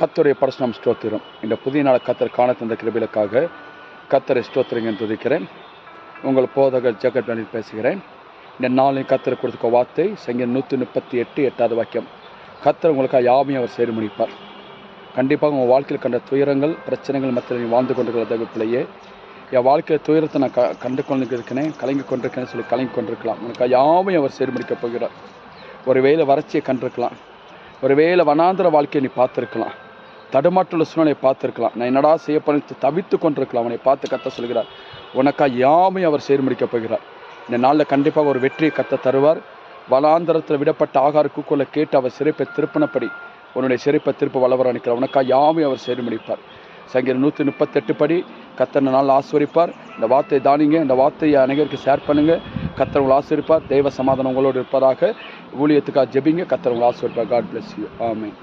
கர்த்தருடைய பரிசுத்தம் ஸ்தோத்திரம். இந்த புதிய நாள் கர்த்தர் காண தந்த கிருபைகளுக்காக கர்த்தரை ஸ்தோத்திரங்க துதிக்கிறேன். உங்கள் போதகர் ஜெகத் பேசுகிறேன். இந்த நாளில் கர்த்தர் கொடுத்துக்க வார்த்தை சங்கீதம் 138 8வது வாக்கியம். கர்த்தர் உங்களுக்காக யாவையும் அவர் செய்து முடிப்பார். கண்டிப்பாக உங்கள் வாழ்க்கையில் கண்ட துயரங்கள் பிரச்சனைகள் மற்ற நீ வாழ்ந்து கொண்டிருக்கிற தகப்பிலேயே என் வாழ்க்கையில் துயரத்தை நான் கண்டு கொண்டிருக்கிறேன், கலங்கி கொண்டிருக்கேன்னு சொல்லி கலங்கி கொண்டிருக்கலாம். உனக்கு யாவையும் அவர் செய்து முடிக்கப் போகிறார். ஒரு வேளை வறட்சியை கண்டிருக்கலாம், ஒரு வேளை வனாந்திர வாழ்க்கையை நீ பார்த்துருக்கலாம், தடுமாற்றுள்ள சூழ்நிலையை பார்த்துருக்கலாம். நான் என்னடா செய்யப்பட்டு தவித்து கொண்டிருக்கலாம். அவனை பார்த்து கத்த சொல்கிறார், உனக்கா யாமையும் அவர் செய்து முடிக்கப் போகிறார். இந்த நாளில் கண்டிப்பாக ஒரு வெற்றியை கத்த தருவார். வனாந்திரத்தில் விடப்பட்ட ஆகார கூக்குள்ள கேட்டு அவர் சிறைப்பை திருப்பினப்படி உன்னுடைய சிறைப்பை திருப்ப வளவர நிற்கிறார். உனக்கா யாமையும் அவர் செய்து முடிப்பார். சங்கீதம் 138 படி கத்தர் நாள் ஆசிரிப்பார். இந்த வார்த்தையை தானிங்க, இந்த வார்த்தையை அனைவருக்கு ஷேர் பண்ணுங்கள். கத்தர் உங்களை ஆசிரிப்பார். தெய்வ சமாதானம் உங்களோடு இருப்பதாக. ஊழியத்துக்காக ஜெபிங்க. கத்தர் உங்களை ஆசிரிப்பார். God bless you. ஆமென்.